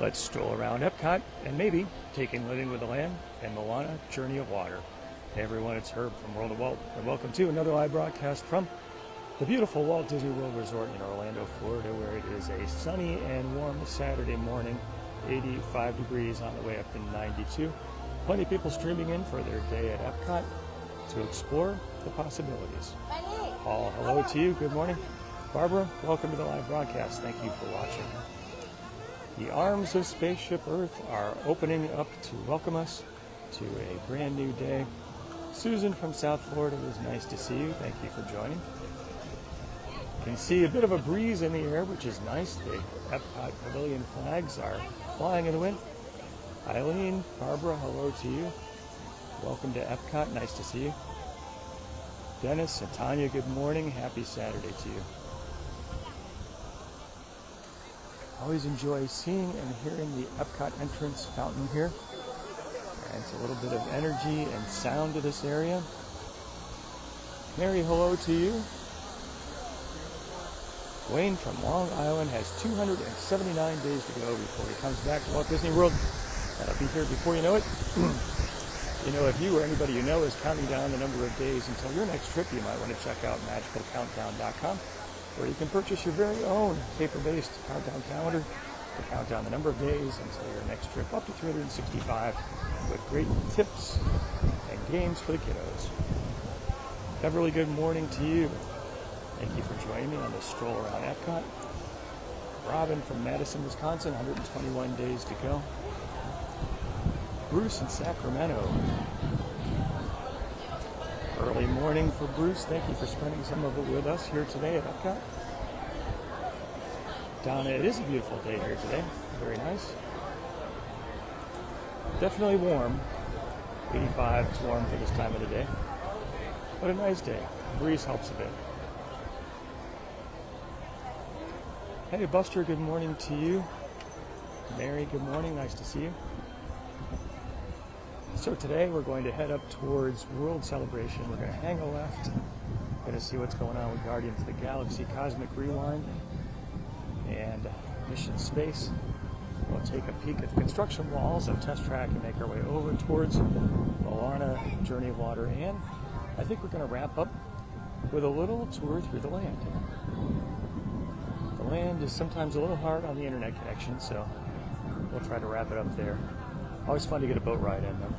Let's stroll around Epcot and maybe take in Living with the Land and Moana, Journey of Water. Hey everyone, it's Herb from World of Walt, and welcome to another live broadcast from the beautiful Walt Disney World Resort in Orlando, Florida, where it is a sunny and warm Saturday morning, 85 degrees on the way up to 92. Plenty of people streaming in for their day at Epcot to explore the possibilities. Paul, hello to you. Good morning. Barbara, welcome to the live broadcast. Thank you for watching. The arms of Spaceship Earth are opening up to welcome us to a brand new day. Susan from South Florida, it was nice to see you. Thank you for joining. You can see a bit of a breeze in the air, which is nice. The Epcot Pavilion flags are flying in the wind. Eileen, Barbara, hello to you. Welcome to Epcot. Nice to see you. Dennis and Tanya, good morning. Happy Saturday to you. Always enjoy seeing and hearing the Epcot entrance fountain here. Adds a little bit of energy and sound to this area. Mary, hello to you. Wayne from Long Island has 279 days to go before he comes back to Walt Disney World. That'll be here before you know it. You know, if you or anybody you know is counting down the number of days until your next trip, you might want to check out magicalcountdown.com, where you can purchase your very own paper-based countdown calendar to count down the number of days until your next trip, up to 365, with great tips and games for the kiddos. Beverly, good morning to you. Thank you for joining me on this stroll around Epcot. Robin from Madison, Wisconsin, 121 days to go. Bruce in Sacramento. Early morning for Bruce. Thank you for spending some of it with us here today at Epcot. Donna, it is a beautiful day here today. Very nice. Definitely warm. 85, it's warm for this time of the day. But a nice day. Breeze helps a bit. Hey Buster, good morning to you. Mary, good morning. Nice to see you. So today we're going to head up towards World Celebration. We're going to hang a left. Going to see what's going on with Guardians of the Galaxy, Cosmic Rewind, and Mission Space. We'll take a peek at the construction walls of Test Track and make our way over towards Moana, Journey of Water, and I think we're going to wrap up with a little tour through the land. The land is sometimes a little hard on the internet connection, so we'll try to wrap it up there. Always fun to get a boat ride in, though.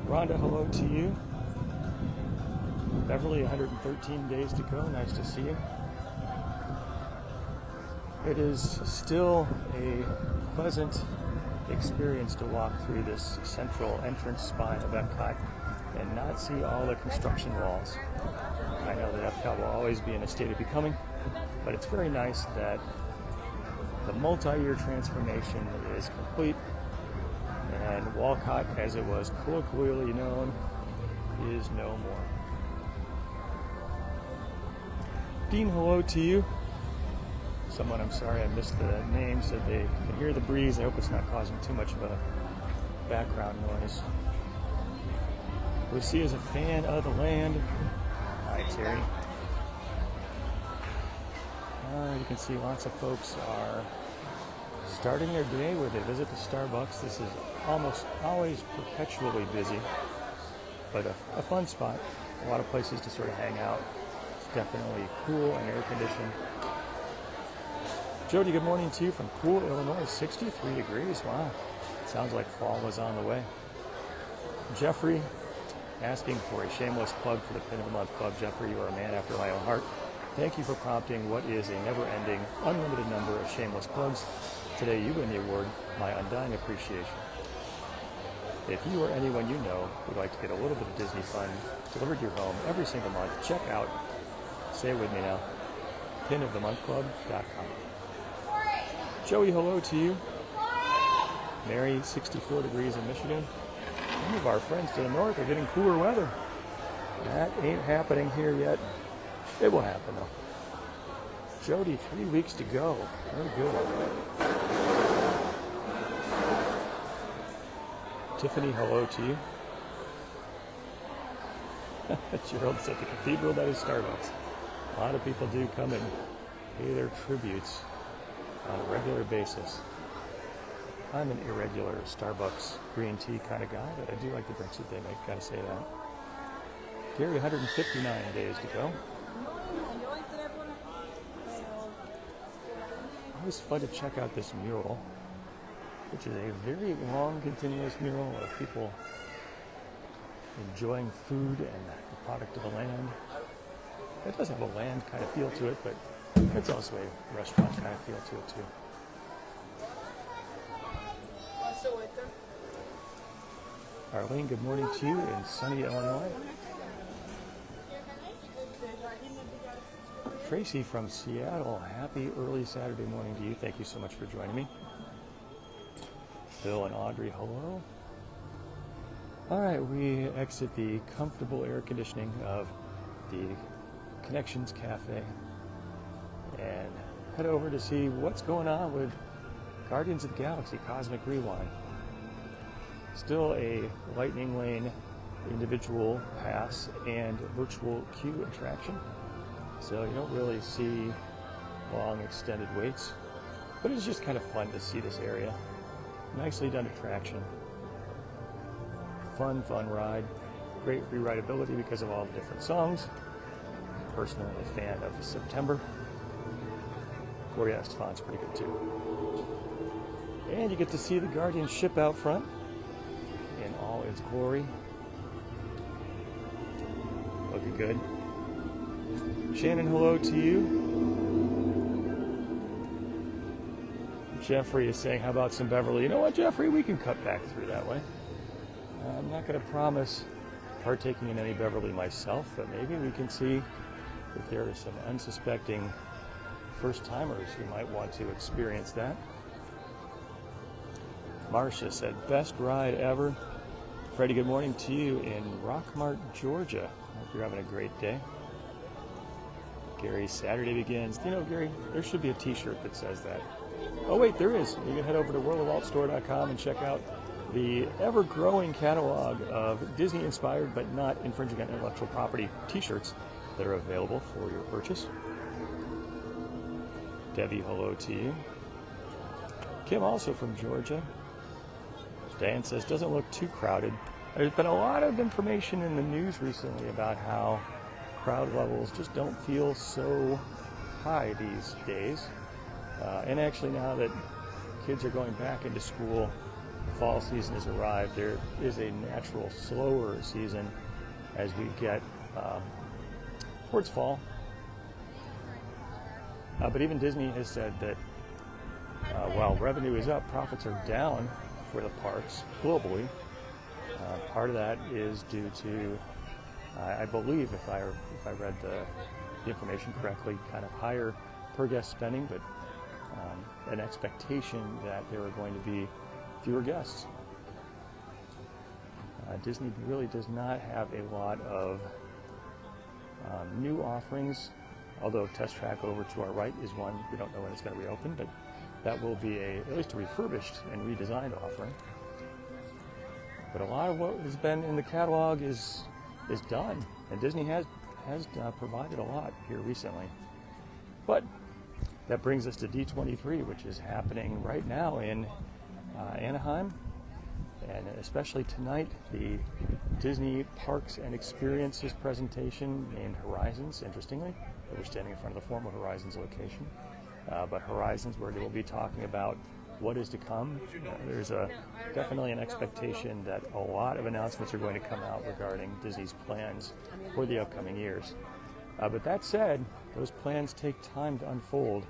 Rhonda, hello to you. Beverly, 113 days to go. Nice to see you. It is still a pleasant experience to walk through this central entrance spine of Epcot and not see all the construction walls. I know that Epcot will always be in a state of becoming, but it's very nice that the multi-year transformation is complete, and Walcott, as it was colloquially known, is no more. Dean, hello to you. Someone, I'm sorry I missed the name, said they can hear the breeze. I hope it's not causing too much of a background noise. Lucy is a fan of the land. Hi, Terry. You can see lots of folks are starting their day where they visit the Starbucks. This is almost always perpetually busy, but a fun spot. A lot of places to sort of hang out. It's definitely cool and air conditioned. Jody, good morning to you from Poole, Illinois. 63 degrees. Wow. Sounds like fall was on the way. Jeffrey, asking for a shameless plug for the Pin of the Month Club. Jeffrey, you are a man after my own heart. Thank you for prompting what is a never-ending, unlimited number of shameless plugs. Today you win the award, my undying appreciation. If you or anyone you know would like to get a little bit of Disney fun delivered to your home every single month, check out, say it with me now, pinofthemonthclub.com. Joey, hello to you. Mary, 64 degrees in Michigan. Some of our friends to the north are getting cooler weather. That ain't happening here yet. It will happen, though. Jody, 3 weeks to go. Very good. Tiffany, hello to you. Gerald said the cathedral, that is Starbucks. A lot of people do come and pay their tributes on a regular basis. I'm an irregular Starbucks green tea kind of guy, but I do like the drinks that they make, gotta say that. Gary, 159 days to go. Always fun to check out this mural, which is a very long, continuous mural of people enjoying food and the product of the land. It does have a land kind of feel to it, but it's also a restaurant kind of feel to it too. Arlene, good morning to you in sunny Illinois. Tracy from Seattle, happy early Saturday morning to you. Thank you so much for joining me. Phil and Audrey, hello. All right, we exit the comfortable air conditioning of the Connections Cafe and head over to see what's going on with Guardians of the Galaxy Cosmic Rewind. Still a Lightning Lane individual pass and virtual queue attraction. So you don't really see long extended waits, but it's just kind of fun to see this area. Nicely done attraction. Fun ride. Great rewritability because of all the different songs. Personally a fan of September. Gloria Estefan's pretty good too. And you get to see the Guardian ship out front in all its glory. Looking good. Shannon, hello to you. Jeffrey is saying, how about some Beverly? You know what, Jeffrey? We can cut back through that way. I'm not going to promise partaking in any Beverly myself, but maybe we can see if there are some unsuspecting first-timers who might want to experience that. Marcia said, best ride ever. Freddie, good morning to you in Rockmart, Georgia. Hope you're having a great day. Gary, Saturday begins. You know, Gary, there should be a t-shirt that says that. Oh wait, there is. You can head over to worldofwaltstore.com and check out the ever-growing catalog of Disney-inspired but not infringing on intellectual property t-shirts that are available for your purchase. Debbie, hello to you. Kim, also from Georgia. Dan says, doesn't look too crowded. There's been a lot of information in the news recently about how crowd levels just don't feel so high these days. And actually now that kids are going back into school, the fall season has arrived. There is a natural slower season as we get towards fall. But even Disney has said that while revenue is up, profits are down for the parks globally. Part of that is due to, I believe, if I read the information correctly, kind of higher per guest spending, but an expectation that there are going to be fewer guests. Disney really does not have a lot of new offerings, although Test Track over to our right is one. We don't know when it's going to reopen, but that will be at least a refurbished and redesigned offering. But a lot of what has been in the catalog is done, and Disney has provided a lot here recently. But that brings us to D23, which is happening right now in Anaheim, and especially tonight, the Disney Parks and Experiences presentation named Horizons, interestingly. We're standing in front of the former Horizons location. But Horizons, where they will be talking about what is to come. There's definitely an expectation that a lot of announcements are going to come out regarding Disney's plans for the upcoming years. But that said, those plans take time to unfold,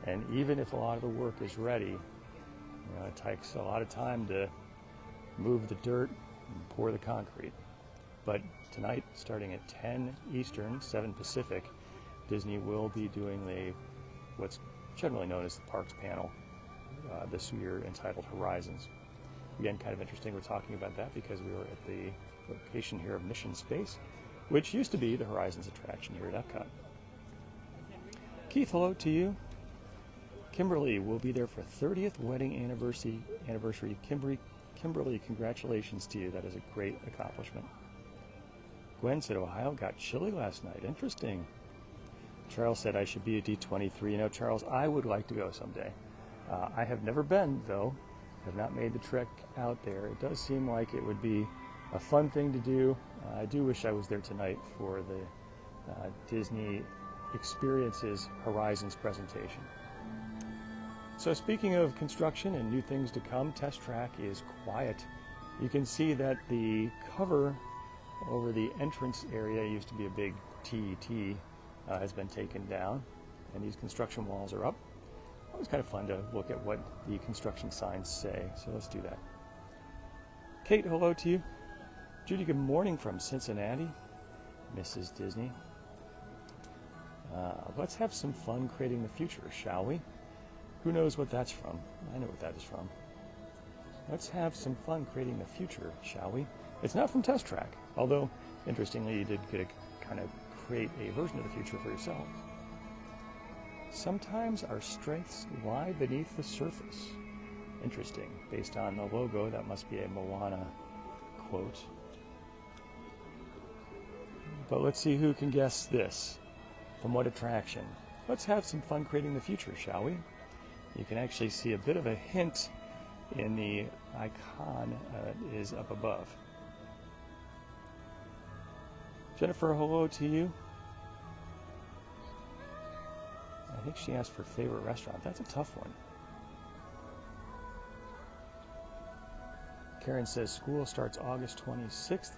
and even if a lot of the work is ready, it takes a lot of time to move the dirt and pour the concrete. But tonight, starting at 10 Eastern, 7 Pacific, Disney will be doing what's generally known as the Parks Panel this year, entitled Horizons. Again, kind of interesting we're talking about that because we were at the location here of Mission Space, which used to be the Horizons attraction here at Epcot. Keith, hello to you. Kimberly will be there for 30th wedding anniversary. Kimberly, congratulations to you. That is a great accomplishment. Gwen said Ohio got chilly last night. Interesting. Charles said I should be a D23. Charles, I would like to go someday. I have never been, though. Have not made the trek out there. It does seem like it would be a fun thing to do. I do wish I was there tonight for the Disney Experiences Horizons presentation. So speaking of construction and new things to come, Test Track is quiet. You can see that the cover over the entrance area used to be a big TET has been taken down, and these construction walls are up. It was kind of fun to look at what the construction signs say, so let's do that. Kate, hello to you. Judy, good morning from Cincinnati, Mrs. Disney. Let's have some fun creating the future, shall we? Who knows what that's from? I know what that is from. Let's have some fun creating the future, shall we? It's not from Test Track, although, interestingly, you did get to kind of create a version of the future for yourself. Sometimes our strengths lie beneath the surface. Interesting. Based on the logo, that must be a Moana quote. But let's see who can guess this. From what attraction? Let's have some fun creating the future, shall we? You can actually see a bit of a hint in the icon is up above. Jennifer, hello to you. I think she asked for favorite restaurant. That's a tough one. Karen says school starts August 26th.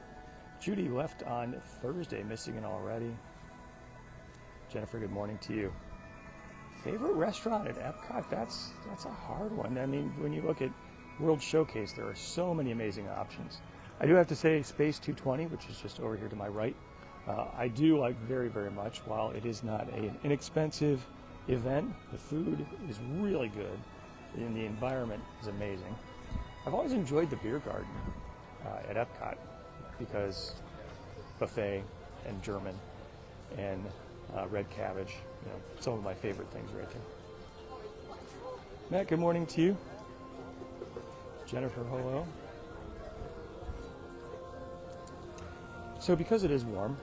Judy left on Thursday, missing it already. Jennifer, good morning to you. Favorite restaurant at Epcot? That's a hard one. I mean, when you look at World Showcase, there are so many amazing options. I do have to say Space 220, which is just over here to my right, I do like very, very much. While it is not an inexpensive event, the food is really good and the environment is amazing. I've always enjoyed the beer garden at Epcot because buffet and German and red cabbage, some of my favorite things right there. Matt, good morning to you. Jennifer, hello. So because it is warm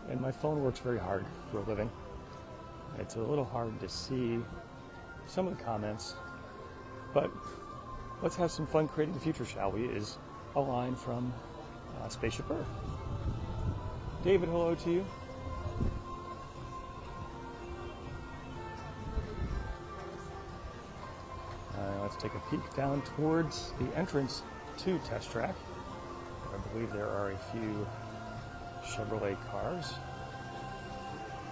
and my phone works very hard for a living, it's a little hard to see some of the comments, but let's have some fun creating the future, shall we, is a line from Spaceship Earth. David, hello to you. Let's take a peek down towards the entrance to Test Track. I believe there are a few Chevrolet cars.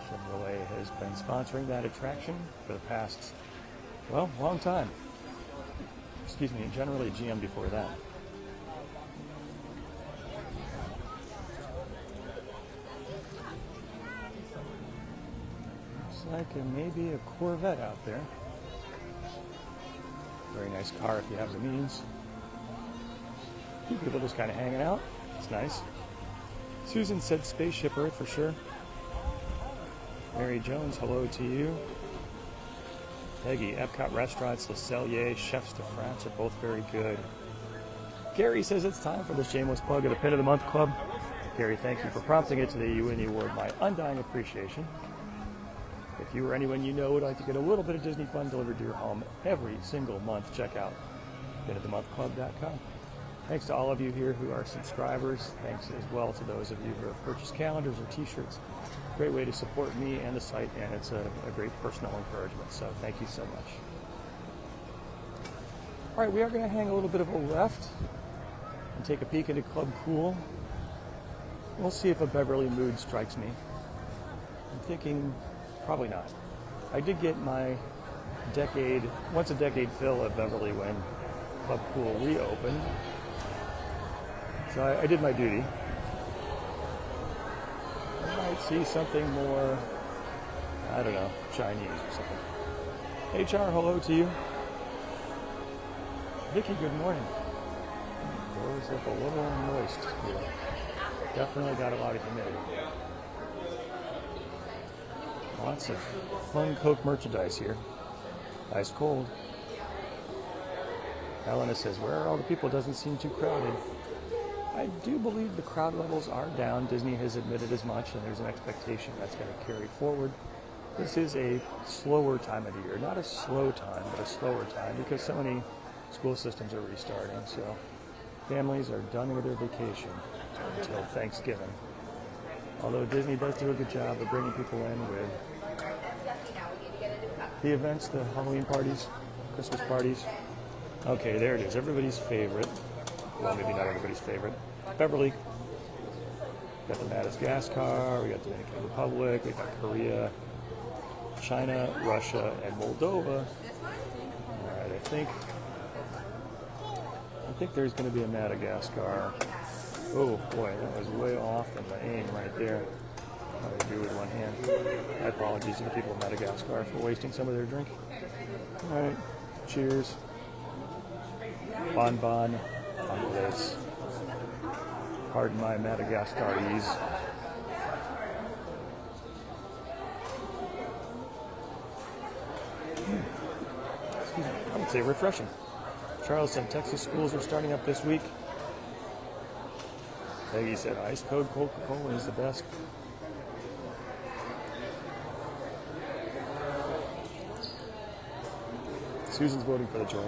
Chevrolet has been sponsoring that attraction for the past, long time. Excuse me, and generally GM before that. Looks like maybe a Corvette out there. Very nice car if you have the means. A few people just kind of hanging out. It's nice. Susan said Spaceship Earth for sure. Mary Jones, hello to you. Peggy, Epcot Restaurants, Le Cellier, Chefs de France are both very good. Gary says it's time for the shameless plug of the Pin of the Month Club. Gary, thank you for prompting it today. You win the award. My undying appreciation. If you or anyone you know would like to get a little bit of Disney fun delivered to your home every single month, check out pinofthemonthclub.com. Thanks to all of you here who are subscribers. Thanks as well to those of you who have purchased calendars or t-shirts. Great way to support me and the site, and it's a great personal encouragement, so thank you so much. All right, we are going to hang a little bit of a left and take a peek into Club Cool. We'll see if a Beverly mood strikes me. I'm thinking probably not. I did get my once a decade fill at Beverly when Club Cool reopened. So I did my duty. I might see something more, I don't know, Chinese or something. HR, hello to you. Vicky, good morning. Doors look a little moist here. Definitely got a lot of humidity. Lots of fun Coke merchandise here. Ice cold. Helena says, where are all the people? Doesn't seem too crowded. I do believe the crowd levels are down. Disney has admitted as much, and there's an expectation that's going to carry forward. This is a slower time of the year. Not a slow time, but a slower time because so many school systems are restarting. So families are done with their vacation until Thanksgiving. Although Disney does do a good job of bringing people in with the events, the Halloween parties, Christmas parties. Okay, there it is. Everybody's favorite. Well, maybe not everybody's favorite. Beverly. We got the Madagascar, we got the Dominican Republic, we got Korea, China, Russia, and Moldova. Alright, I think there's going to be a Madagascar. Oh boy, that was way off in the aim right there. I do with one hand. My apologies to the people of Madagascar for wasting some of their drink. Alright, cheers. Bon bon, Angeles. Pardon my Madagascarese. Excuse me, I would say refreshing. Charleston, Texas schools are starting up this week. Peggy said ice cold Coca-Cola is the best. Susan's voting for the joy.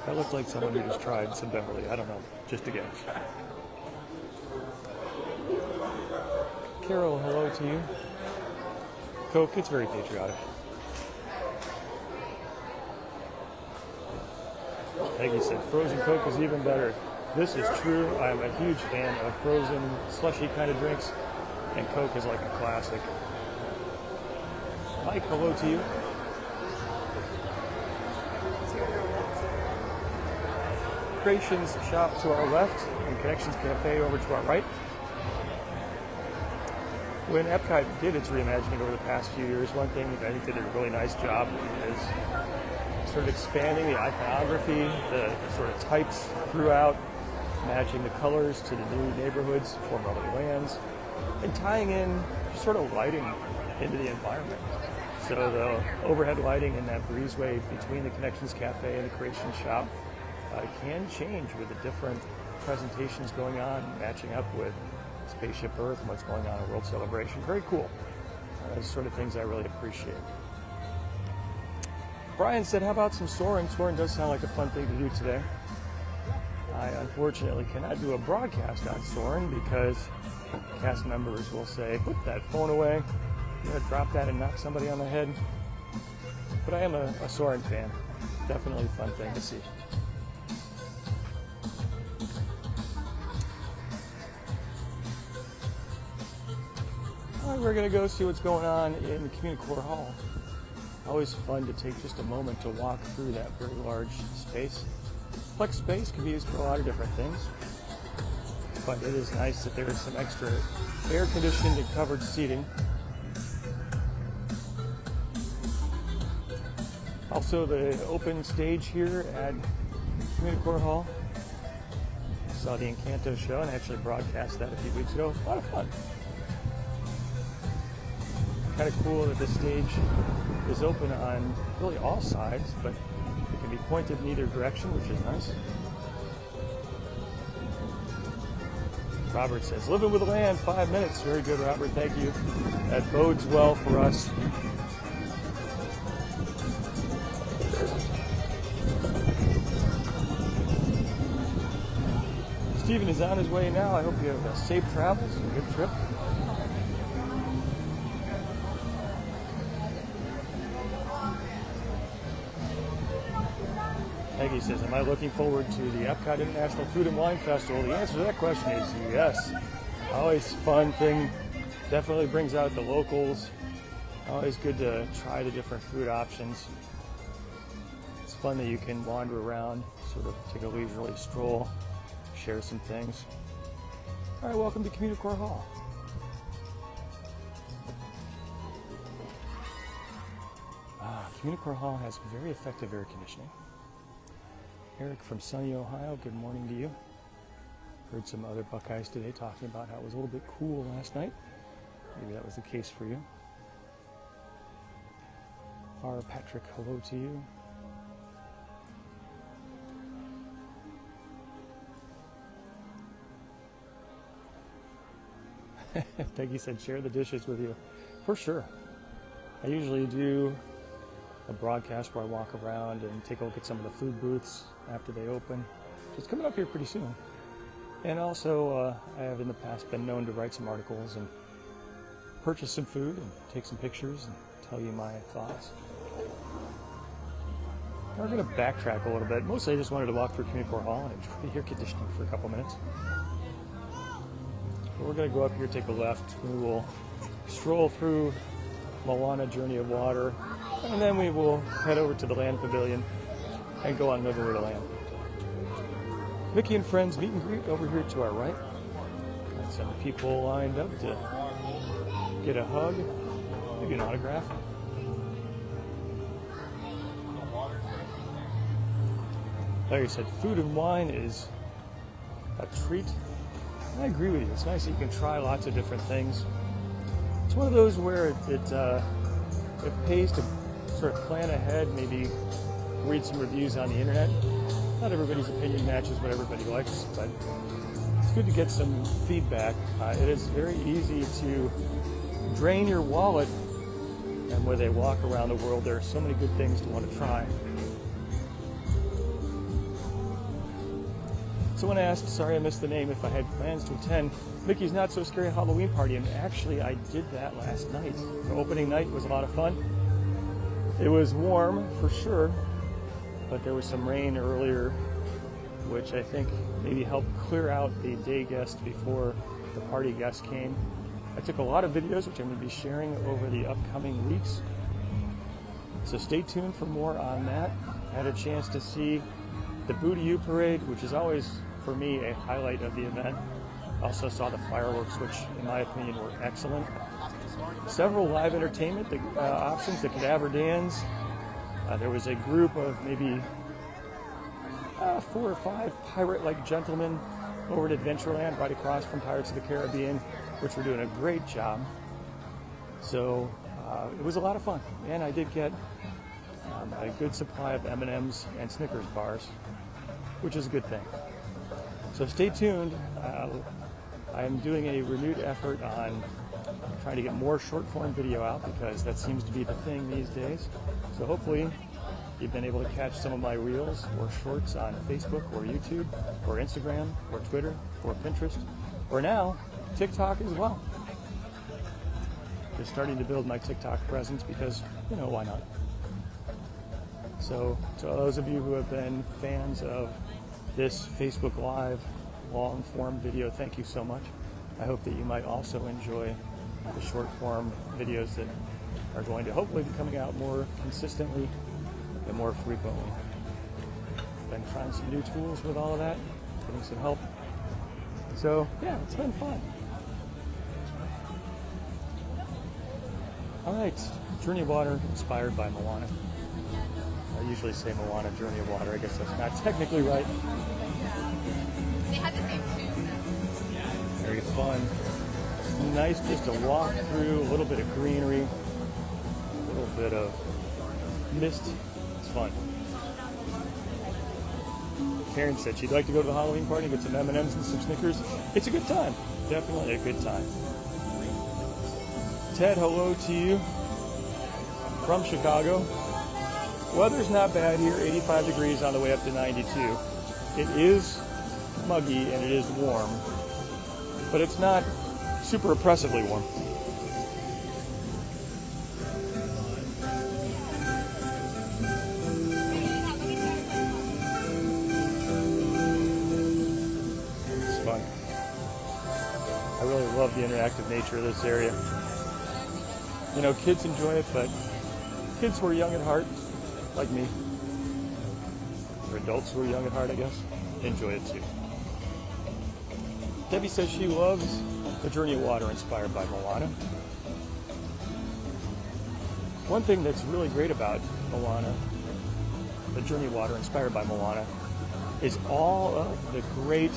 That looked like someone who just tried some Beverly. I don't know. Just a guess. Carol, hello to you. Coke, it's very patriotic. Peggy said frozen Coke is even better. This is true. I'm a huge fan of frozen slushy kind of drinks, and Coke is like a classic. Mike, hello to you. Creations shop to our left and Connections Cafe over to our right. When Epcot did its reimagining over the past few years, one thing I think they did a really nice job is sort of expanding the iconography, the sort of types throughout, matching the colors to the new neighborhoods, formerly lands, and tying in just sort of lighting into the environment. So the overhead lighting in that breezeway between the Connections Cafe and the Creation Shop can change with the different presentations going on, matching up with Spaceship Earth and what's going on in World Celebration. Very cool. Those sort of things I really appreciate. Brian said, how about some soaring? Soaring does sound like a fun thing to do today. I unfortunately cannot do a broadcast on soaring because cast members will say, put that phone away. You're going to drop that and knock somebody on the head. But I am a soaring fan. Definitely a fun thing to see. We're going to go see what's going on in Communicore Hall. Always fun to take just a moment to walk through that very large space. Flex space can be used for a lot of different things, but it is nice that there is some extra air-conditioned and covered seating. Also, the open stage here at Communicore Hall. Saw the Encanto show and actually broadcast that a few weeks ago. A lot of fun. Kind of cool that the stage is open on really all sides, but it can be pointed in either direction, which is nice. Robert says, living with the land, 5 minutes. Very good, Robert. Thank you. That bodes well for us. Stephen is on his way now. I hope you have safe travels and a good trip. Peggy says, am I looking forward to the Epcot International Food and Wine Festival? The answer to that question is yes. Always fun thing. Definitely brings out the locals. Always good to try the different food options. It's fun that you can wander around, sort of take a leisurely stroll, share some things. All right, welcome to Communicore Hall. Communicore Hall has very effective air conditioning. Eric from sunny Ohio, good morning to you. Heard some other Buckeyes today talking about how it was a little bit cool last night. Maybe that was the case for you. R. Patrick, hello to you. Peggy said share the dishes with you. For sure. I usually do a broadcast where I walk around and take a look at some of the food booths after they open. So it's coming up here pretty soon. And also, I have in the past been known to write some articles and purchase some food and take some pictures and tell you my thoughts. We're going to backtrack a little bit. Mostly I just wanted to walk through Communicore Hall and enjoy the air conditioning for a couple minutes. But we're going to go up here, take a left. We will stroll through Moana Journey of Water, and then we will head over to the Land Pavilion and go on Living with the Land. Mickey and Friends meet and greet over here to our right. And some people lined up to get a hug, maybe an autograph. Like I said, food and wine is a treat. And I agree with you. It's nice that you can try lots of different things. It's one of those where it pays to sort of plan ahead, maybe read some reviews on the internet. Not everybody's opinion matches what everybody likes, but it's good to get some feedback. It is very easy to drain your wallet, and where they walk around the world, there are so many good things to want to try. Someone asked, sorry I missed the name, if I had plans to attend Mickey's Not So Scary Halloween Party, and actually I did that last night. The opening night was a lot of fun. It was warm, for sure, but there was some rain earlier, which I think maybe helped clear out the day guests before the party guests came. I took a lot of videos, which I'm going to be sharing over the upcoming weeks. So stay tuned for more on that. I had a chance to see the Boo-to-You parade, which is always, for me, a highlight of the event. Also saw the fireworks, which, in my opinion, were excellent. Several live entertainment options, the Cadaver Dans. There was a group of maybe 4 or 5 pirate-like gentlemen over at Adventureland, right across from Pirates of the Caribbean, which were doing a great job. So it was a lot of fun, and I did get a good supply of M&Ms and Snickers bars, which is a good thing. So stay tuned. I am doing a renewed effort on trying to get more short-form video out, because that seems to be the thing these days. So hopefully you've been able to catch some of my reels or shorts on Facebook or YouTube or Instagram or Twitter or Pinterest, or now TikTok as well. Just starting to build my TikTok presence because, why not? So to those of you who have been fans of this Facebook Live long-form video, thank you so much. I hope that you might also enjoy the short-form videos that are going to hopefully be coming out more consistently and more frequently. Been trying some new tools with all of that, getting some help. So yeah, it's been fun. All right, Journey of Water inspired by Moana. I usually say Moana Journey of Water. I guess that's not technically right. They had the same tune. Very fun. Nice just to walk through, a little bit of greenery, a little bit of mist. It's fun. Karen said she'd like to go to the Halloween party, get some M&Ms and some Snickers. It's a good time. Definitely a good time. Ted, hello to you from Chicago. Weather's not bad here, 85 degrees on the way up to 92. It is muggy and it is warm, but it's not super oppressively warm. It's fun. I really love the interactive nature of this area. Kids enjoy it, but kids who are young at heart, like me, or adults who are young at heart, I guess, enjoy it too. Debbie says she loves the Journey of Water inspired by Moana. One thing that's really great about Moana, the Journey of Water inspired by Moana, is all of the great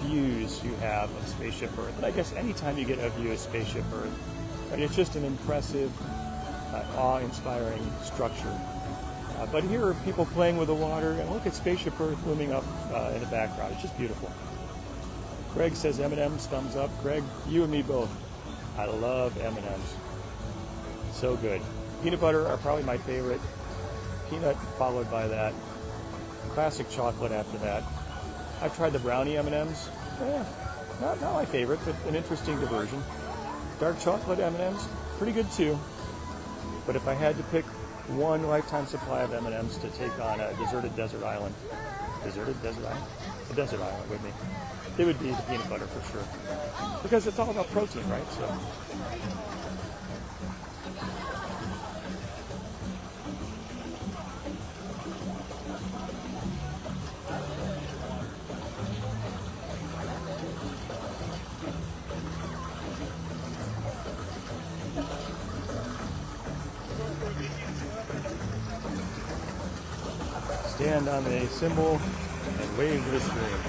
views you have of Spaceship Earth. And I guess anytime you get a view of Spaceship Earth, right, it's just an impressive, awe-inspiring structure. But here are people playing with the water, and look at Spaceship Earth looming up in the background. It's just beautiful. Greg says M&M's, thumbs up. Greg, you and me both. I love M&Ms. So good. Peanut butter are probably my favorite. Peanut followed by that. Classic chocolate after that. I've tried the brownie M&Ms. Not my favorite, but an interesting diversion. Dark chocolate M&Ms, pretty good too. But if I had to pick one lifetime supply of M&Ms to take on a deserted desert island with me, it would be the peanut butter for sure. Because it's all about protein, right? So. Stand on the symbol and wave to the stream.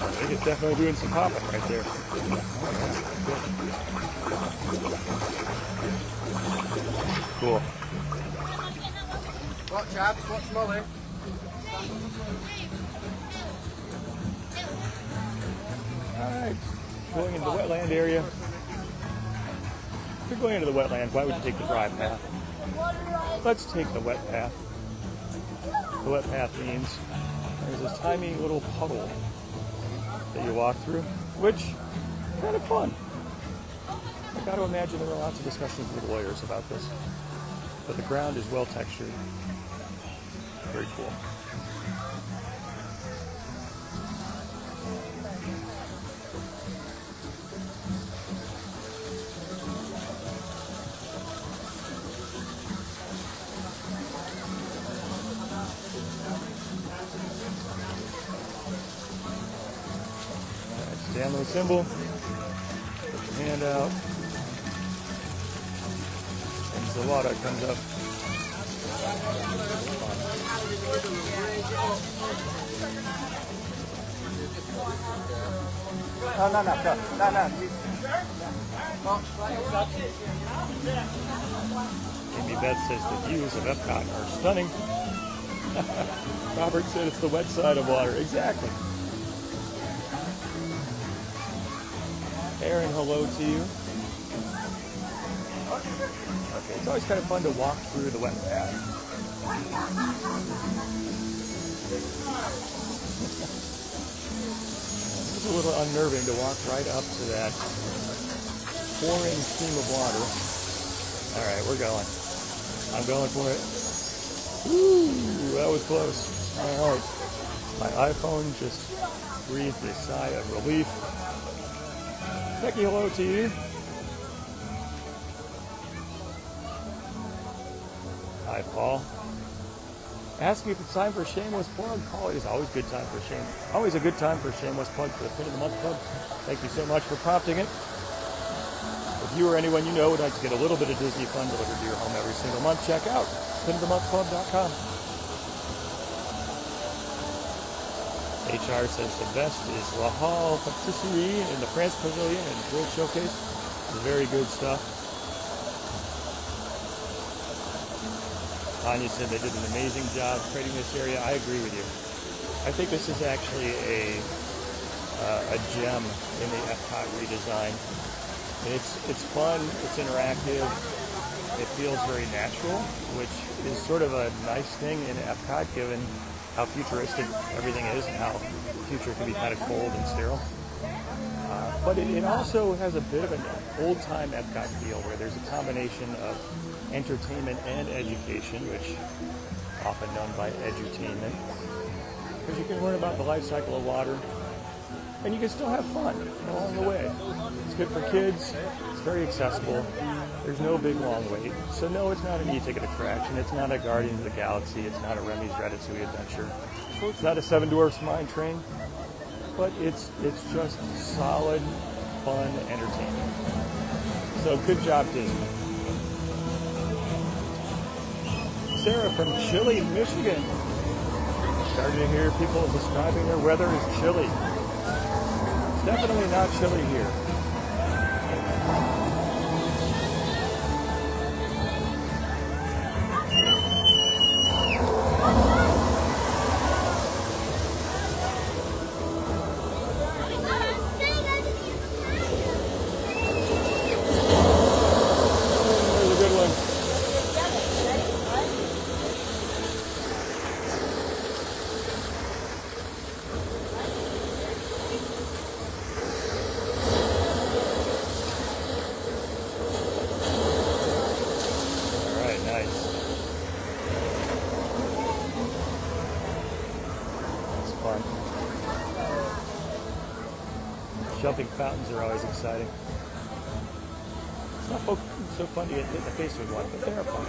I think it's definitely doing some popping right there. Cool. Watch Abs, watch Molly. Alright, going into the wetland area. If you're going into the wetland, why would you take the dry path? Let's take the wet path. The wet path means there's this tiny little puddle that you walk through, which is kind of fun. I've got to imagine there were lots of discussions with lawyers about this. But the ground is well textured. Very cool. Stand on the symbol, put your hand out, and the water comes up. Amy Beth says the views of Epcot are stunning. Robert said it's the wet side of water. Exactly. Aaron, hello to you. Okay, it's always kind of fun to walk through the wet path. It's a little unnerving to walk right up to that pouring stream of water. All right, we're going. I'm going for it. Ooh, that was close. All right. My iPhone just breathed a sigh of relief. Becky, hello to you. Hi, Paul. Asking if it's time for a shameless plug. Paul, it is always a good time for always a good time for a shameless plug for the Pin of the Month Club. Thank you so much for prompting it. If you or anyone you know would like to get a little bit of Disney fun delivered to your home every single month, check out pinofthemonthclub.com. HR says the best is La Halle Patisserie in the France Pavilion and Grill Showcase. Very good stuff. Tanya said they did an amazing job creating this area. I agree with you. I think this is actually a gem in the Epcot redesign. And it's fun, it's interactive, it feels very natural, which is sort of a nice thing in Epcot given how futuristic everything is and how the future can be kind of cold and sterile. But it also has a bit of an old-time Epcot feel where there's a combination of entertainment and education, which often done by edutainment. Because you can learn about the life cycle of water, and you can still have fun along the way. It's good for kids, it's very accessible, there's no big long wait. So no, it's not an e-ticket attraction, it's not a Guardians of the Galaxy, it's not a Remy's Ratatouille adventure, it's not a Seven Dwarfs Mine Train, but it's just solid, fun entertainment. So good job, Disney. Sarah from Chile, Michigan. Starting to hear people describing their weather as chilly. It's definitely not chilly here. Jumping fountains are always exciting. It's not so fun to get hit in the face with one, but they are fun.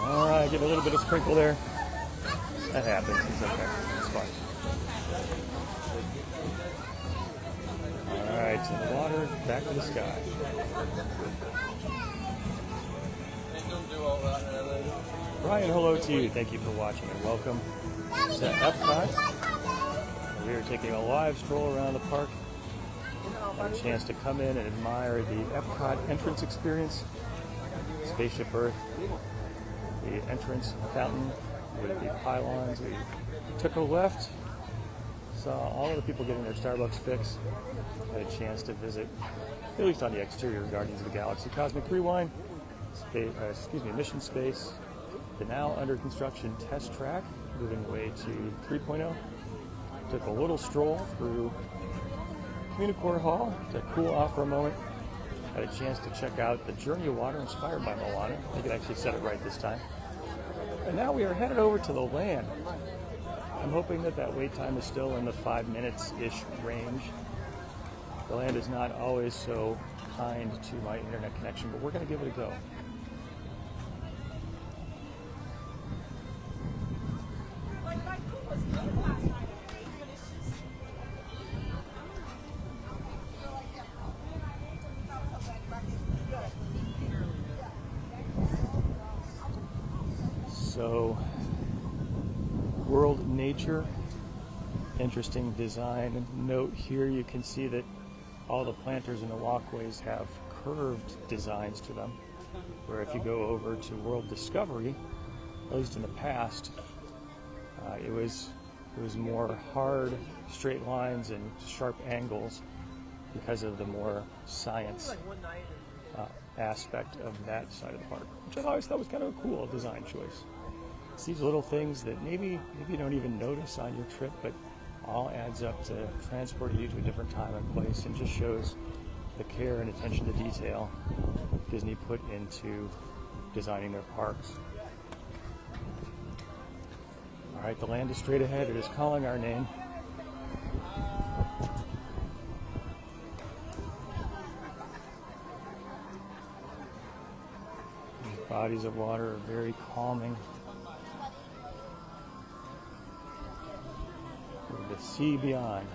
Alright, get a little bit of sprinkle there. That happens. It's okay. It's fine. Alright, to the water, back to the sky. Brian, hello to you. Thank you for watching and welcome to Epcot. We are taking a live stroll around the park. Had a chance to come in and admire the Epcot entrance experience. Spaceship Earth, the entrance fountain with the pylons. We took a left, saw all of the people getting their Starbucks fix. Had a chance to visit, at least on the exterior, Guardians of the Galaxy Cosmic Rewind, Mission Space, the now under construction test track, moving away to 3.0. Took a little stroll through Communicore Hall to cool off for a moment. Had a chance to check out the Journey of Water inspired by Moana. I think it actually said it right this time. And now we are headed over to the land. I'm hoping that wait time is still in the 5 minutes-ish range. The land is not always so kind to my internet connection, but we're going to give it a go. So, world nature, interesting design. Note here you can see that all the planters in the walkways have curved designs to them, where if you go over to World Discovery, at least in the past, it was more hard, straight lines and sharp angles because of the more science aspect of that side of the park, which I always thought was kind of a cool design choice. It's these little things that maybe you don't even notice on your trip, but all adds up to transporting you to a different time and place, and just shows the care and attention to detail Disney put into designing their parks. All right, the land is straight ahead. It is calling our name. These bodies of water are very calming. With the sea beyond.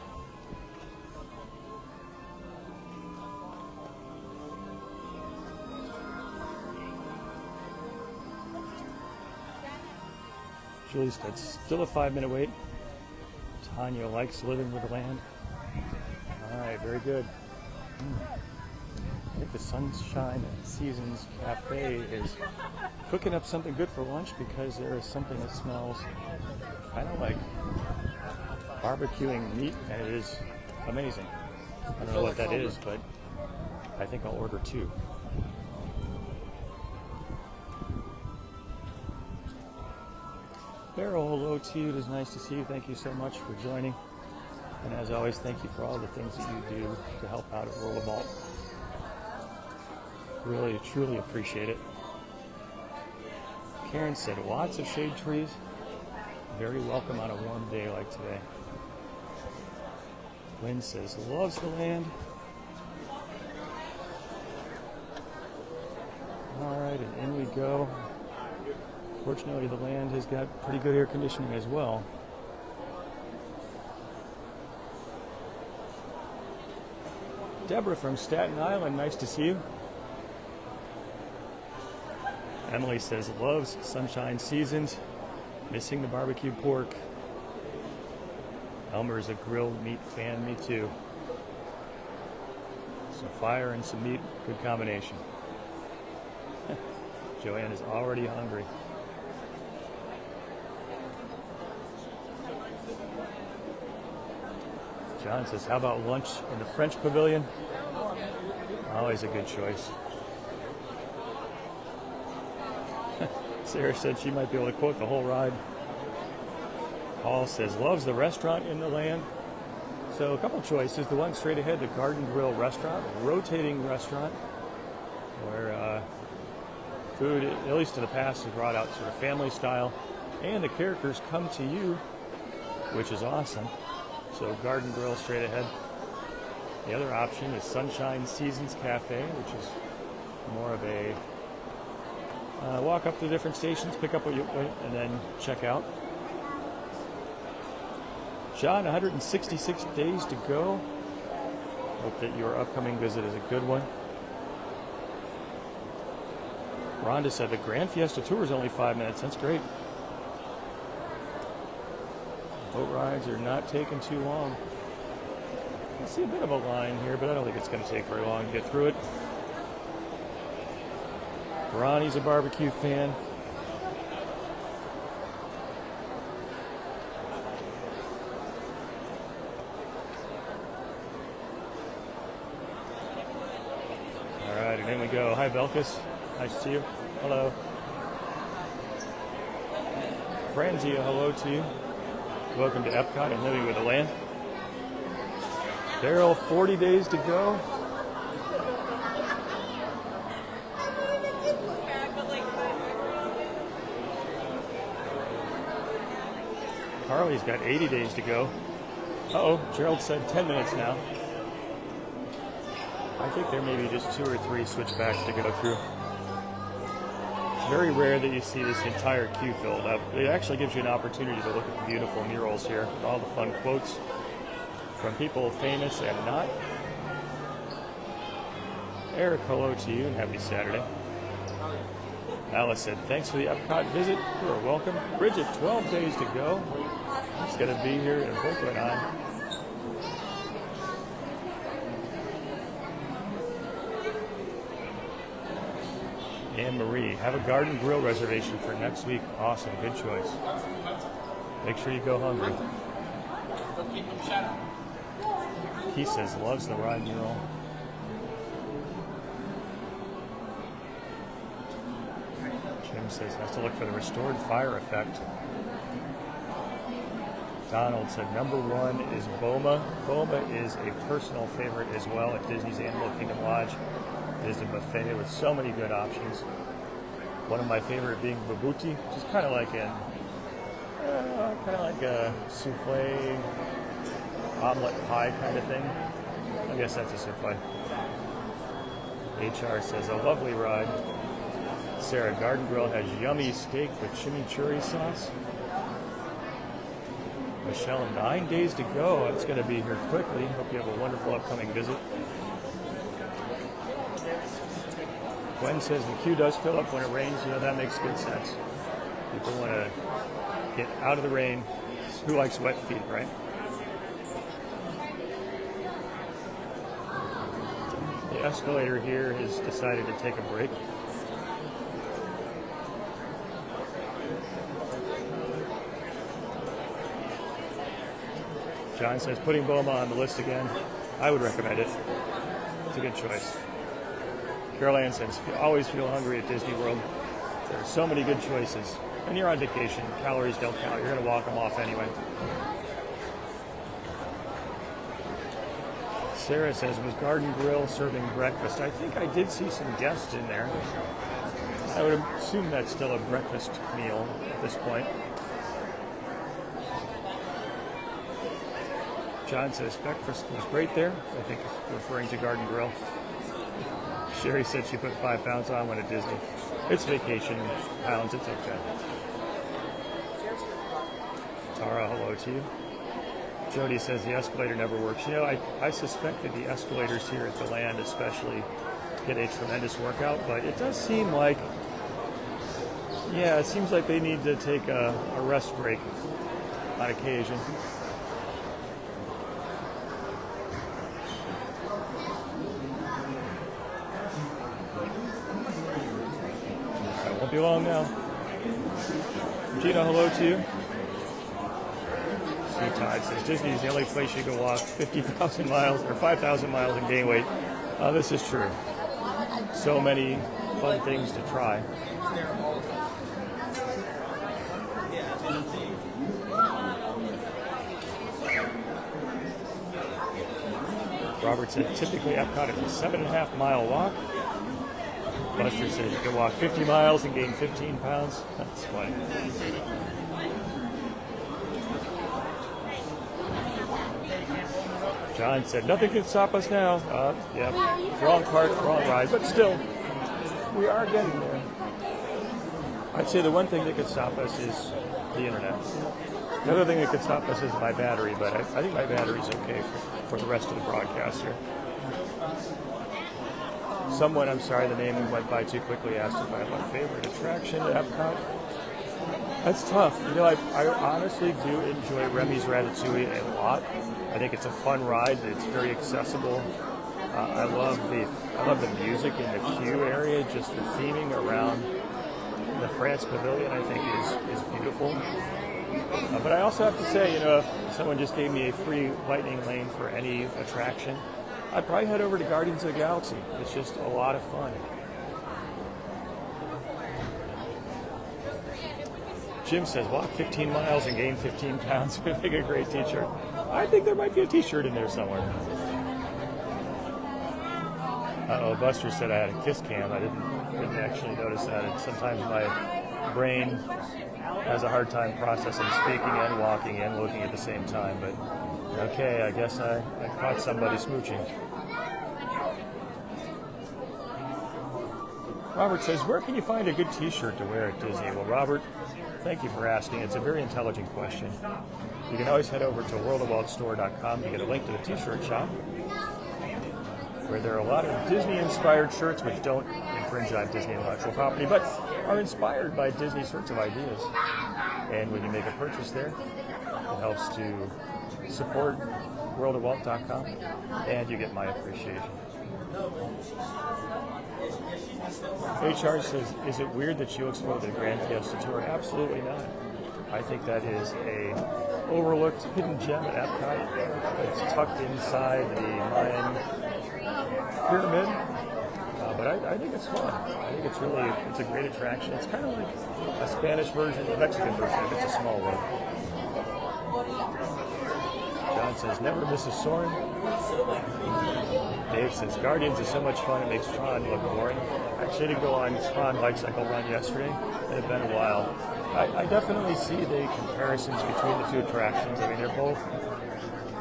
Julie said, still a 5-minute wait. Tanya likes living with the land. All right, very good. I think the Sunshine Seasons Cafe is cooking up something good for lunch, because there is something that smells kind of like barbecuing meat, and it is amazing. I don't know what that is, but I think I'll order 2. Beryl, hello to you. It is nice to see you. Thank you so much for joining. And as always, thank you for all the things that you do to help out at World of Vault. Really, truly appreciate it. Karen said, lots of shade trees. Very welcome on a warm day like today. Lynn says, loves the land. All right, and in we go. Fortunately, the land has got pretty good air conditioning as well. Deborah from Staten Island, nice to see you. Emily says, loves Sunshine Seasons, missing the barbecued pork. Elmer is a grilled meat fan, me too. Some fire and some meat, good combination. Joanne is already hungry. John says, how about lunch in the French Pavilion? Always a good choice. Sarah said she might be able to quote the whole ride. Paul says, loves the restaurant in the land. So a couple choices. The one straight ahead, the Garden Grill restaurant, a rotating restaurant where food, at least in the past, is brought out sort of family style, and the characters come to you, which is awesome. So Garden Grill straight ahead. The other option is Sunshine Seasons Cafe, which is more of a walk up to different stations, pick up what you want, and then check out. John, 166 days to go. Hope that your upcoming visit is a good one. Rhonda said the Grand Fiesta Tour is only 5 minutes. That's great. Boat rides are not taking too long. I see a bit of a line here, but I don't think it's going to take very long to get through it. Ronnie's a barbecue fan. All right, and in we go. Hi, Belkis. Nice to see you. Hello. Franzia, hello to you. Welcome to Epcot and Living with the Land. Daryl, 40 days to go. Carly's got 80 days to go. Uh-oh, Gerald said 10 minutes now. I think there may be just 2 or 3 switchbacks to go through. It's very rare that you see this entire queue filled up. It actually gives you an opportunity to look at the beautiful murals here, all the fun quotes from people famous and not. Eric, hello to you and happy Saturday. Alice said, thanks for the Epcot visit. You are welcome. Bridget, 12 days to go. It's going to be here in a blink of an eye. Anne Marie, have a Garden Grill reservation for next week. Awesome, good choice. Make sure you go hungry. He says loves the ride mural. Jim says has to look for the restored fire effect. Donald said number 1 is Boma. Boma is a personal favorite as well at Disney's Animal Kingdom Lodge. It is a buffet with so many good options. One of my favorite being Babuti, which is kind of like a souffle, omelet pie kind of thing. I guess that's a souffle. HR says a lovely ride. Sarah, Garden Grill has yummy steak with chimichurri sauce. Michelle, 9 days to go. It's going to be here quickly. Hope you have a wonderful upcoming visit. Gwen says the queue does fill up when it rains. You know, that makes good sense. People want to get out of the rain. Who likes wet feet, right? The escalator here has decided to take a break. John says putting Boma on the list again. I would recommend it. It's a good choice. Carol Ann says, always feel hungry at Disney World. There are so many good choices. And you're on vacation. Calories don't count. You're going to walk them off anyway. Sarah says, was Garden Grill serving breakfast? I think I did see some guests in there. I would assume that's still a breakfast meal at this point. John says, breakfast was great there. I think referring to Garden Grill. Sherry said she put 5 pounds on when at Disney. It's vacation pounds, it's okay. Tara, hello to you. Jody says the escalator never works. You know, I suspect that the escalators here at the land especially get a tremendous workout, but it does seem like, it seems like they need to take a rest break on occasion. Won't be long now. Gina, hello to you. Sea Tide says Disney is the only place you can walk 50,000 miles or 5,000 miles and gain weight. This is true. So many fun things to try. Robert said typically Epcot is a 7.5-mile walk. Buster says you can walk 50 miles and gain 15 pounds. That's funny. John said nothing can stop us now. Yeah, wrong part, wrong ride, but still, we are getting there. I'd say the one thing that could stop us is the internet. The other thing that could stop us is my battery, but I think my battery's okay for the rest of the broadcast here. Someone, I'm sorry, the name went by too quickly, asked if I have my favorite attraction at Epcot. That's tough. You know, I honestly do enjoy Remy's Ratatouille a lot. I think it's a fun ride. It's very accessible. I love the music in the queue area. Just the theming around the France Pavilion, I think, is beautiful. But I also have to say, you know, if someone just gave me a free lightning lane for any attraction, I'd probably head over to Guardians of the Galaxy. It's just a lot of fun. Jim says, walk 15 miles and gain 15 pounds would make a great t-shirt. I think there might be a t-shirt in there somewhere. Buster said I had a kiss cam. I didn't actually notice that. And sometimes my brain has a hard time processing speaking and walking and looking at the same time. But okay, I guess I caught somebody smooching. Robert says, where can you find a good t-shirt to wear at Disney? Well, Robert, thank you for asking. It's a very intelligent question. You can always head over to worldofwaltstore.com to get a link to the t-shirt shop, where there are a lot of Disney-inspired shirts which don't infringe on Disney intellectual property, but are inspired by Disney sorts of ideas. And when you make a purchase there, it helps to support worldofwalt.com, and you get my appreciation. HR says, is it weird that you explore the Grand Fiesta Tour? Absolutely not. I think that is a overlooked hidden gem at Epcot. It's tucked inside the Mayan pyramid. But I think it's fun. I think it's a great attraction. It's kind of like a Spanish version, a Mexican version, if it's a small one. John says, never miss a Soarin'. Dave says, Guardians is so much fun, it makes Tron look boring. Actually, I did go on Tron Bicycle Run yesterday. It had been a while. I definitely see the comparisons between the two attractions. I mean, they're both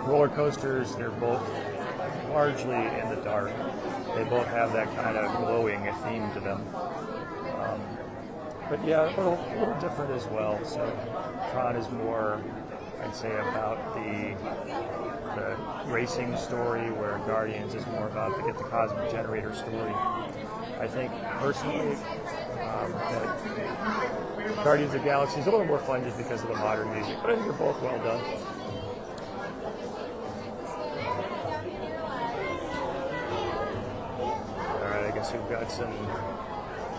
roller coasters. They're both largely in the dark. They both have that kind of glowing theme to them. But yeah, a little different as well. So Tron is more, I'd say, about the racing story, where Guardians is more about the Cosmic Generator story. I think personally that Guardians of the Galaxy is a little more fun just because of the modern music, but I think they're both well done. All right, I guess we've got some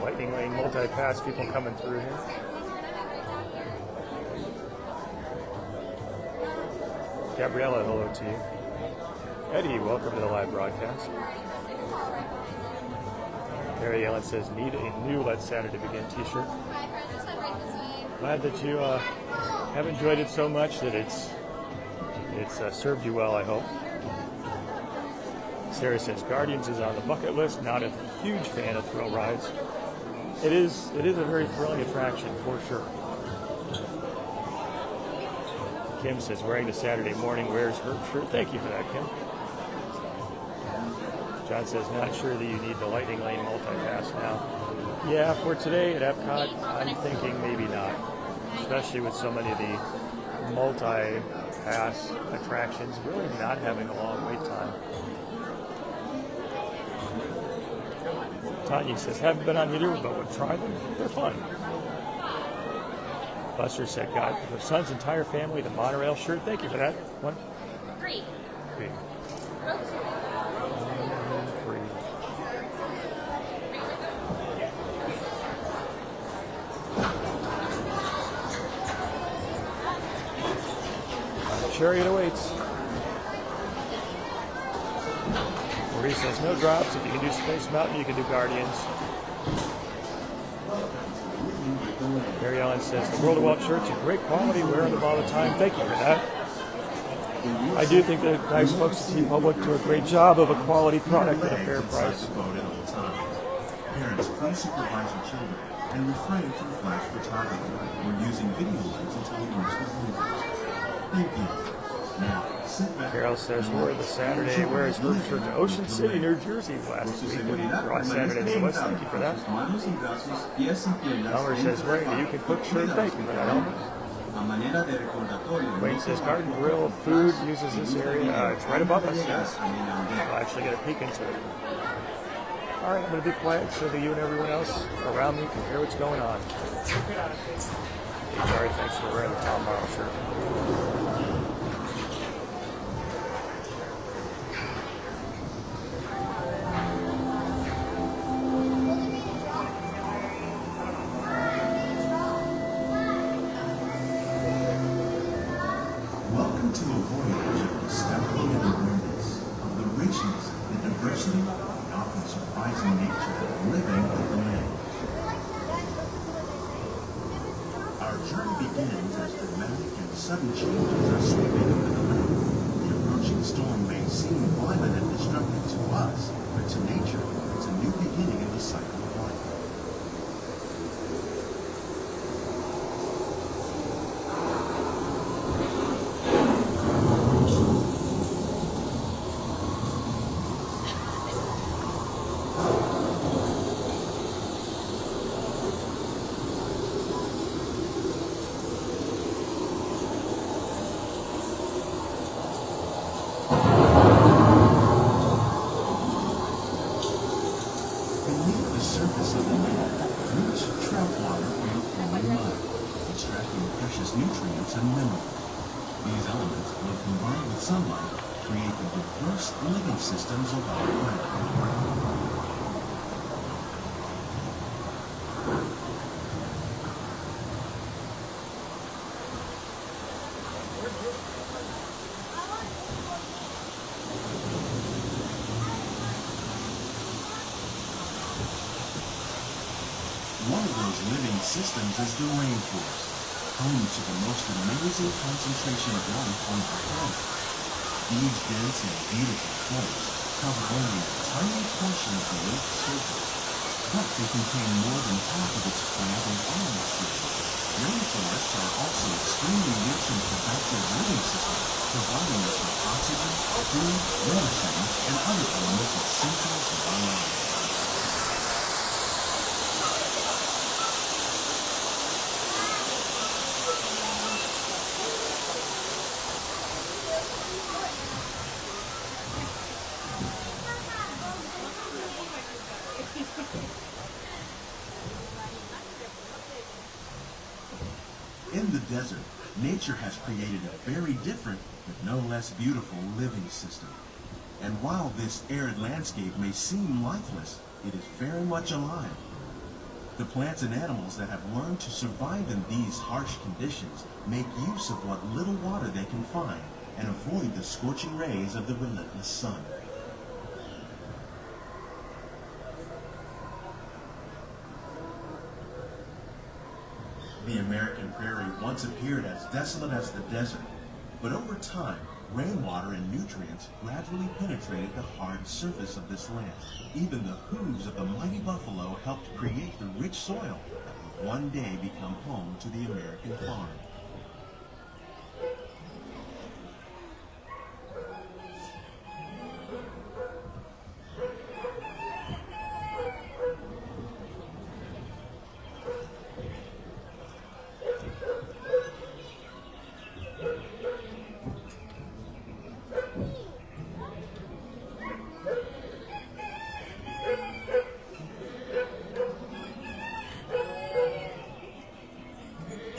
lightning lane multi-pass people coming through here. Gabriella, hello to you. Eddie, welcome to the live broadcast. Mary Ellen says, need a new Let Saturday Begin t-shirt. Glad that you have enjoyed it so much that it's served you well, I hope. Sarah says, Guardians is on the bucket list, not a huge fan of thrill rides. It is a very thrilling attraction, for sure. Kim says, wearing the Saturday morning wears her shirt. Thank you for that, Kim. John says, not sure that you need the lightning lane multi-pass now. Yeah, for today at Epcot, I'm thinking maybe not. Especially with so many of the multi-pass attractions really not having a long wait time. Tanya says, haven't been on either, but would try them. They're fun. Buster said, got her son's entire family the monorail shirt. Thank you for that. One? Three. Three. Chariot awaits. Marie says, no drops. If you can do Space Mountain, you can do Guardians. Mary Ellen says, the World of Walt shirts are great quality. Wear them all the time. Thank you for that. I do think the nice folks at Team Public do a great job of a quality product at a fair price. Parents, please supervise your children and refrain from flash photography or using video lights until you reach the bleachers. Thank you. Now, sit back. Carol says we're the Saturday wears her shirt to Ocean City, New Jersey last week. Last Saturday, so let's thank you for that. Elmer says, Randy, you can cook shirt. Thank you for that, Elmer. Wayne says Garden Grill food uses this area. It's right above us, yes. I'll actually get a peek into it. All right, I'm going to be quiet so that you and everyone else around me can hear what's going on. Sorry, thanks for wearing the Tom Morrow shirt. Welcome to a voyage of discovery and awareness of the richness, the diversity, and often surprising nature of living with land. Our journey begins as dramatic and sudden changes are sweeping over the land. The approaching storm may seem violent and destructive to us, but to nature, it's a new beginning of the cycle of life. Beneath the surface of the land, rich trout water will form mud, extracting precious nutrients and minerals. These elements, when combined with sunlight, create the diverse living systems of our planet. One of those living systems is the rainforest, home to the most amazing concentration of life on the planet. These dense and beautiful forests cover only a tiny portion of the Earth's surface, but they contain more than half of its plant and animal species. Rainforests are also extremely rich in productive living systems, providing us with oxygen, food, medicine, and other elements essential to our lives. In the desert, nature has created a very different, but no less beautiful living system. And while this arid landscape may seem lifeless, it is very much alive. The plants and animals that have learned to survive in these harsh conditions make use of what little water they can find and avoid the scorching rays of the relentless sun. The American prairie once appeared as desolate as the desert, but over time, rainwater and nutrients gradually penetrated the hard surface of this land. Even the hooves of the mighty buffalo helped create the rich soil that would one day become home to the American farm.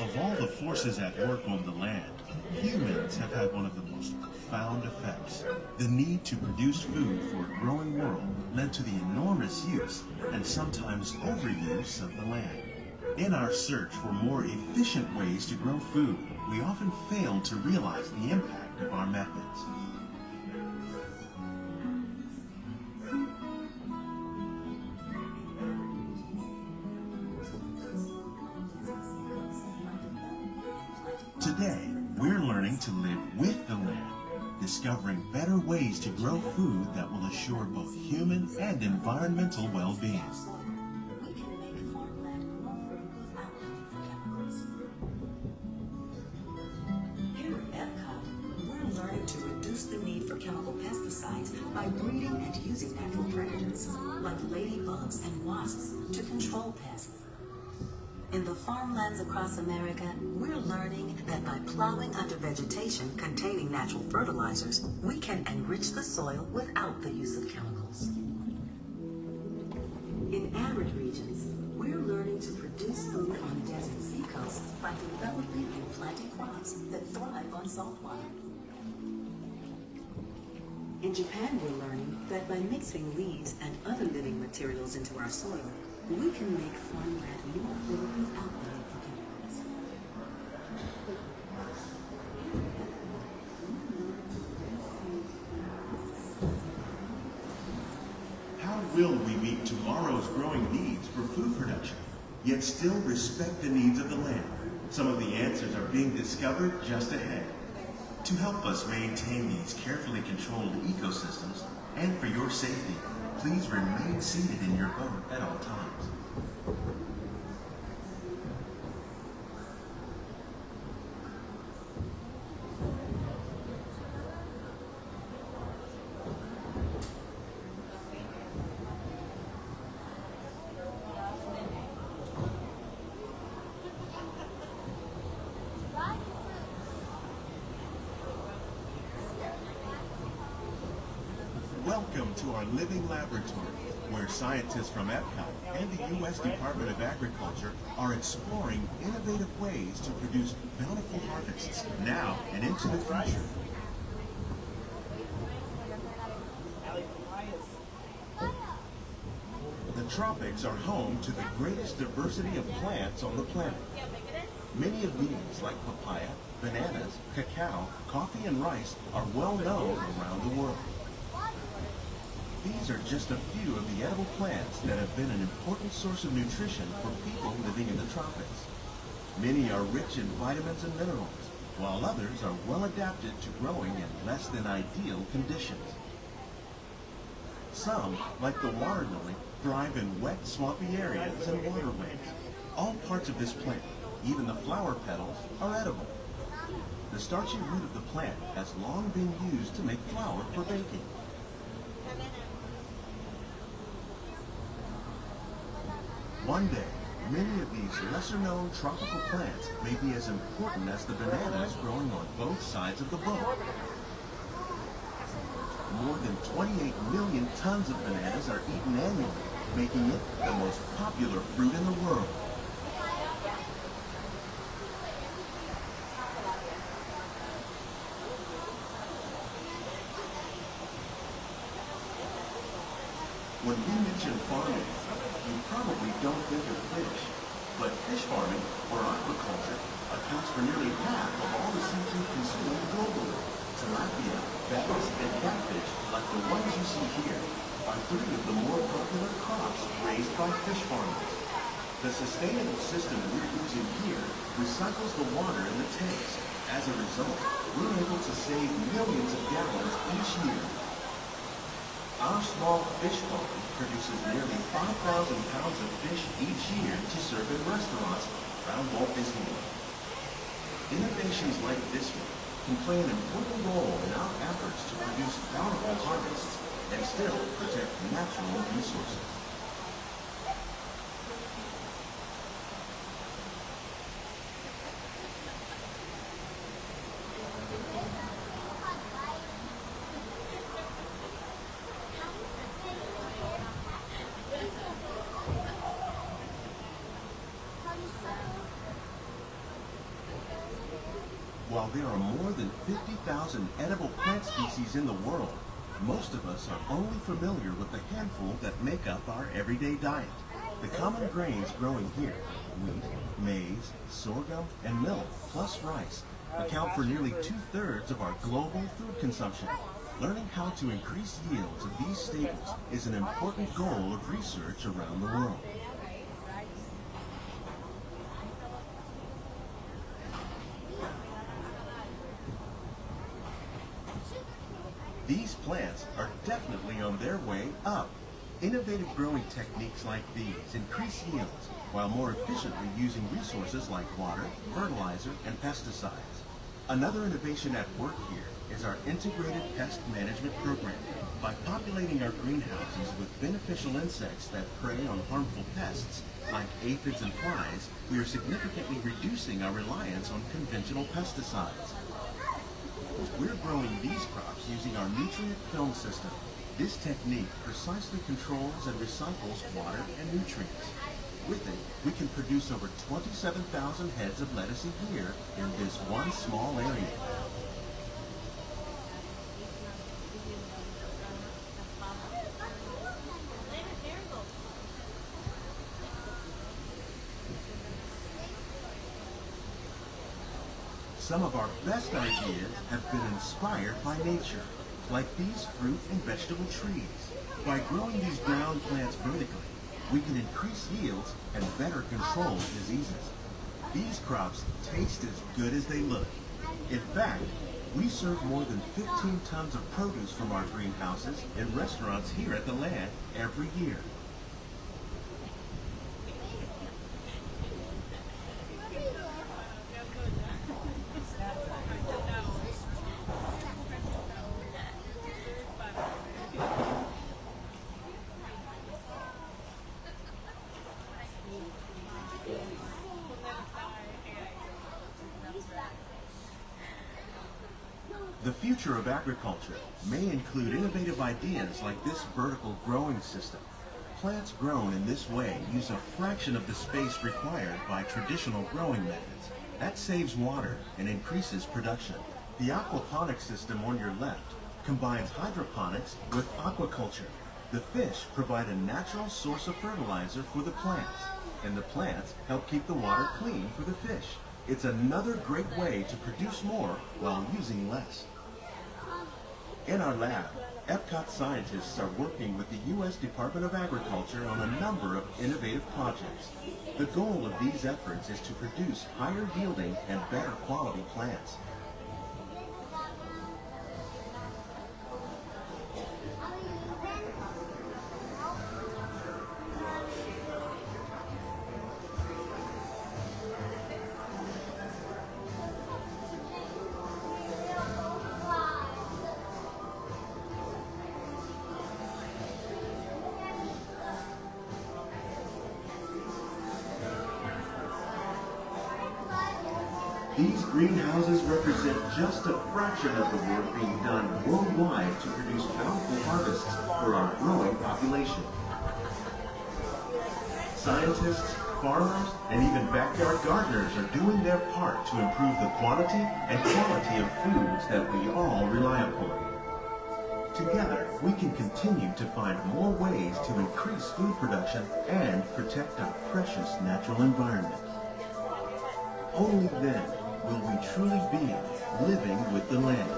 Of all the forces at work on the land, humans have had one of the most profound effects. The need to produce food for a growing world led to the enormous use and sometimes overuse of the land. In our search for more efficient ways to grow food, we often fail to realize the impact of our methods. Today, we're learning to live with the land. discovering better ways to grow food that will assure both human and environmental well-being. We can make farmland more fruit without the need for chemicals. Here at Epcot, we're learning to reduce the need for chemical pesticides by breeding and using natural predators, like ladybugs and wasps, to control pests. In the farmlands across America, we're learning that by plowing under vegetation containing natural fertilizers, we can enrich the soil without the use of chemicals. In arid regions, we're learning to produce food on desert seacoasts by developing and planting crops that thrive on salt water. In Japan, we're learning that by mixing leaves and other living materials into our soil, we can make farmland more fruit without the need for chemicals. How will we meet tomorrow's growing needs for food production, yet still respect the needs of the land? Some of the answers are being discovered just ahead. To help us maintain these carefully controlled ecosystems, and for your safety, please remain seated in your boat at all times. Welcome to our living laboratory, where scientists from Epcot and the U.S. Department of Agriculture are exploring innovative ways to produce bountiful harvests now and into the future. The tropics are home to the greatest diversity of plants on the planet. Many of these, like papaya, bananas, cacao, coffee, and rice, are well known around the world. These are just a few of the edible plants that have been an important source of nutrition for people living in the tropics. Many are rich in vitamins and minerals, while others are well adapted to growing in less than ideal conditions. Some, like the water lily, thrive in wet, swampy areas and waterways. All parts of this plant, even the flower petals, are edible. The starchy root of the plant has long been used to make flour for baking. One day, many of these lesser-known tropical plants may be as important as the bananas growing on both sides of the boat. More than 28 million tons of bananas are eaten annually, making it the most popular fruit in the world. When we mention farming, you probably don't think of fish, but fish farming, or aquaculture, accounts for nearly half of all the seafood consumed globally. Tilapia, bass, and catfish, like the ones you see here, are three of the more popular crops raised by fish farmers. The sustainable system we're using here recycles the water in the tanks. As a result, we're able to save millions of gallons each year. Our small fish farm produces nearly 5,000 pounds of fish each year to serve in restaurants around Walt Disney World. Innovations like this one can play an important role in our efforts to produce bountiful harvests and still protect natural resources. While there are more than 50,000 edible plant species in the world, most of us are only familiar with the handful that make up our everyday diet. The common grains growing here, wheat, maize, sorghum, and millet, plus rice, account for nearly 2/3 of our global food consumption. Learning how to increase yields of these staples is an important goal of research around the world. plants are definitely on their way up. Innovative growing techniques like these increase yields while more efficiently using resources like water, fertilizer, and pesticides. Another innovation at work here is our integrated pest management program. By populating our greenhouses with beneficial insects that prey on harmful pests, like aphids and flies, we are significantly reducing our reliance on conventional pesticides. We're growing these crops using our nutrient film system. This technique precisely controls and recycles water and nutrients. With it, we can produce over 27,000 heads of lettuce a year in this one small area. Some of our best ideas have been inspired by nature, like these fruit and vegetable trees. By growing these ground plants vertically, we can increase yields and better control diseases. These crops taste as good as they look. In fact, we serve more than 15 tons of produce from our greenhouses in restaurants here at the Land every year. The future of agriculture may include innovative ideas like this vertical growing system. Plants grown in this way use a fraction of the space required by traditional growing methods. That saves water and increases production. The aquaponics system on your left combines hydroponics with aquaculture. The fish provide a natural source of fertilizer for the plants, and the plants help keep the water clean for the fish. It's another great way to produce more while using less. In our lab, Epcot scientists are working with the U.S. Department of Agriculture on a number of innovative projects. The goal of these efforts is to produce higher yielding and better quality plants. These greenhouses represent just a fraction of the work being done worldwide to produce bountiful harvests for our growing population. Scientists, farmers, and even backyard gardeners are doing their part to improve the quantity and quality of foods that we all rely upon. Together, we can continue to find more ways to increase food production and protect our precious natural environment. Only then will we truly be living with the land.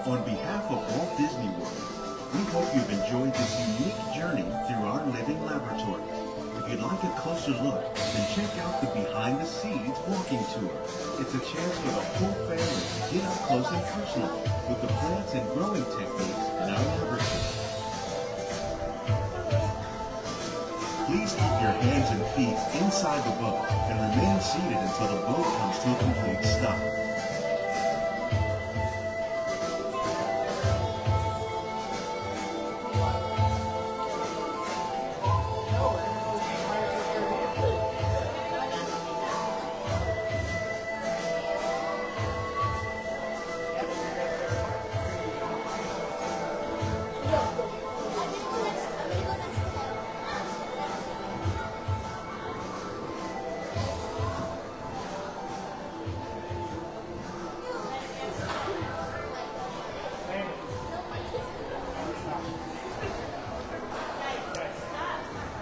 On behalf of Walt Disney World, we hope you've enjoyed this unique journey through our living laboratories. If you'd like a closer look, then check out the Behind the Scenes walking tour. It's a chance for the whole family to get up close and personal with the plants and growing techniques in our laboratory. Please keep your hands and feet inside the boat and remain seated until the boat comes to a complete stop.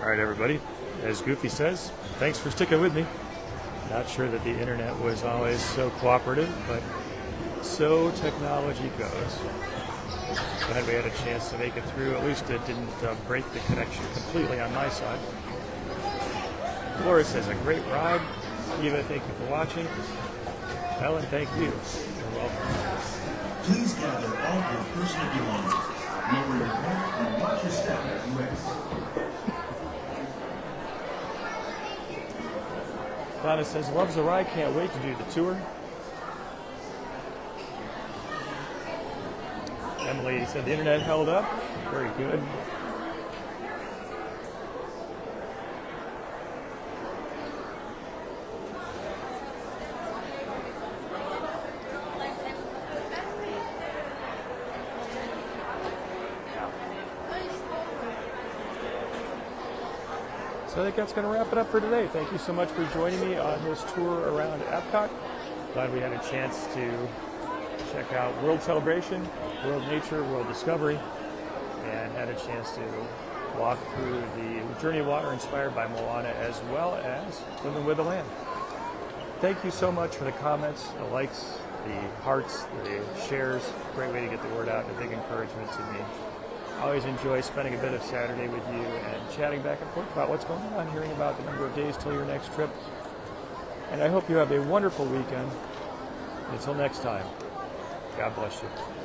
All right, everybody. As Goofy says, thanks for sticking with me. Not sure that the internet was always so cooperative, but so technology goes. Glad we had a chance to make it through. At least it didn't break the connection completely on my side. Laura says, a great ride. Eva, thank you for watching. Ellen, thank you. You're welcome. Please gather all your personal belongings. Lower your head and watch your step as you exit. Donna says, loves the ride, can't wait to do the tour. Emily said the internet held up. Very good. So I think that's going to wrap it up for today. Thank you so much for joining me on this tour around Epcot. Glad we had a chance to check out World Celebration, World Nature, World Discovery, and had a chance to walk through the Journey of Water inspired by Moana, as well as Swimming with the Land. Thank you so much for the comments, the likes, the hearts, the shares. Great way to get the word out and a big encouragement to me. I always enjoy spending a bit of Saturday with you and chatting back and forth about what's going on, hearing about the number of days till your next trip. And I hope you have a wonderful weekend. Until next time, God bless you.